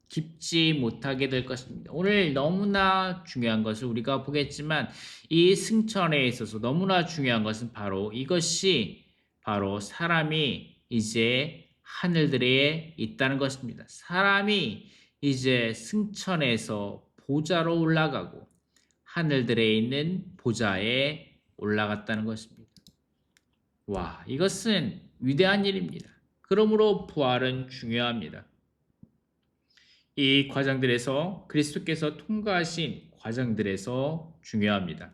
깊지 못하게 될 것입니다. 오늘 너무나 중요한 것을 우리가 보겠지만 이 승천에 있어서 너무나 중요한 것은 바로 이것이 바로 사람이 이제 하늘들에 있다는 것입니다. 사람이 이제 승천에서 보좌로 올라가고 하늘들에 있는 보좌에 올라갔다는 것입니다. 와, 이것은 위대한 일입니다. 그러므로 부활은 중요합니다. 이 과정들에서 그리스도께서 통과하신 과정들에서 중요합니다.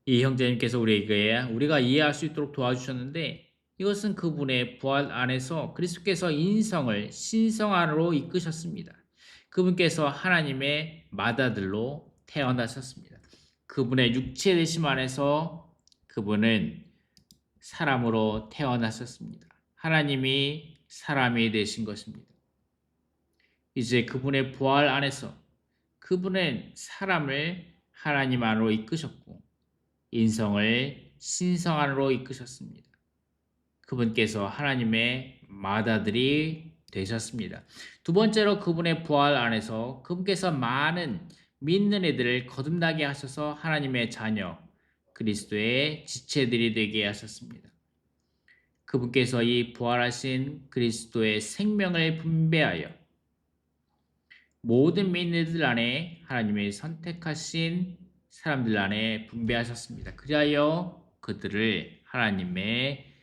이 형제님께서 우리가 이해할 수 있도록 도와주셨는데 이것은 그분의 부활 안에서 그리스도께서 인성을 신성 안으로 이끄셨습니다. 그분께서 하나님의 맏아들로 태어나셨습니다. 그분의 육체 되심 안에서 그분은 사람으로 태어나셨습니다. 하나님이 사람이 되신 것입니다. 이제 그분의 부활 안에서 그분은 사람을 하나님 안으로 이끄셨고 인성을 신성 안으로 이끄셨습니다. 그분께서 하나님의 맏아들이 되셨습니다. 두 번째로 그분의 부활 안에서 그분께서 많은 믿는 이들을 거듭나게 하셔서 하나님의 자녀 그리스도의 지체들이 되게 하셨습니다. 그분께서 이 부활하신 그리스도의 생명을 분배하여 모든 믿는 이들 안에 하나님의 선택하신 사람들 안에 분배하셨습니다. 그리하여 그들을 하나님의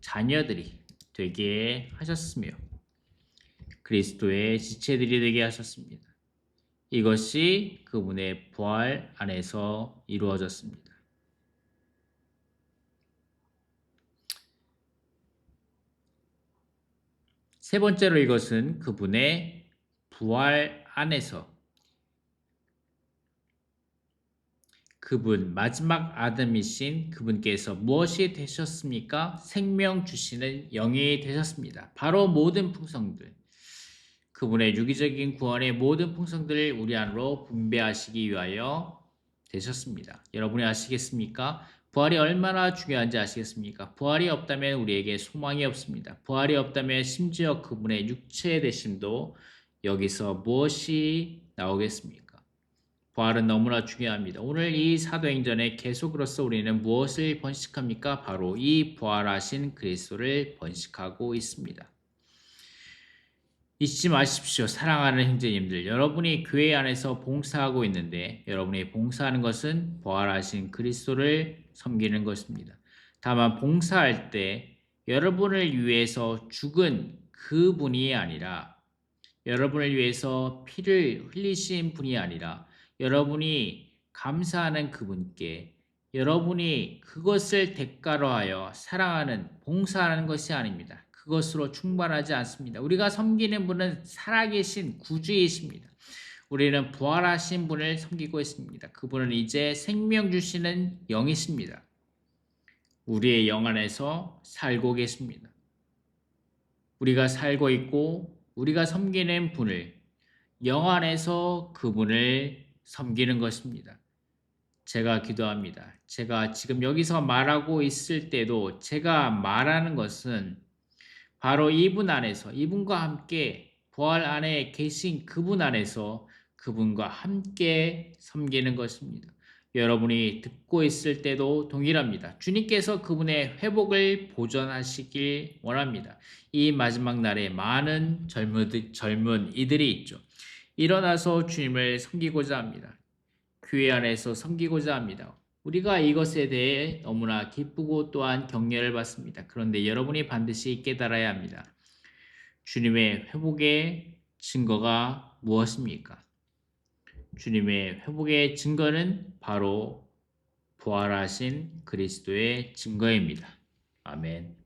자녀들이 되게 하셨으며 그리스도의 지체들이 되게 하셨습니다. 이것이 그분의 부활 안에서 이루어졌습니다. 세 번째로 이것은 그분의 부활 안에서 그분 마지막 아담이신 그분께서 무엇이 되셨습니까? 생명 주시는 영이 되셨습니다. 바로 모든 풍성들 그분의 유기적인 구원의 모든 풍성들을 우리 안으로 분배하시기 위하여 되셨습니다. 여러분이 아시겠습니까? 부활이 얼마나 중요한지 아시겠습니까? 부활이 없다면 우리에게 소망이 없습니다. 부활이 없다면 심지어 그분의 육체 되심도 여기서 무엇이 나오겠습니까? 부활은 너무나 중요합니다. 오늘 이 사도행전의 계속으로서 우리는 무엇을 번식합니까? 바로 이 부활하신 그리스도를 번식하고 있습니다. 잊지 마십시오. 사랑하는 형제님들, 여러분이 교회 안에서 봉사하고 있는데 여러분이 봉사하는 것은 부활하신 그리스도를 섬기는 것입니다. 다만 봉사할 때 여러분을 위해서 죽은 그분이 아니라 여러분을 위해서 피를 흘리신 분이 아니라 여러분이 감사하는 그분께 여러분이 그것을 대가로 하여 사랑하는 봉사하는 것이 아닙니다. 그것으로 충분하지 않습니다. 우리가 섬기는 분은 살아계신 구주이십니다. 우리는 부활하신 분을 섬기고 있습니다. 그분은 이제 생명 주시는 영이십니다. 우리의 영 안에서 살고 계십니다. 우리가 살고 있고 우리가 섬기는 분을 영 안에서 그분을 섬기는 것입니다. 제가 기도합니다. 제가 지금 여기서 말하고 있을 때도 제가 말하는 것은 바로 이분 안에서 이분과 함께 부활 안에 계신 그분 안에서 그분과 함께 섬기는 것입니다. 여러분이 듣고 있을 때도 동일합니다. 주님께서 그분의 회복을 보전하시길 원합니다. 이 마지막 날에 많은 젊은 이들이 있죠. 일어나서 주님을 섬기고자 합니다. 교회 안에서 섬기고자 합니다. 우리가 이것에 대해 너무나 기쁘고 또한 격려를 받습니다. 그런데 여러분이 반드시 깨달아야 합니다. 주님의 회복의 증거가 무엇입니까? 주님의 회복의 증거는 바로 부활하신 그리스도의 증거입니다. 아멘.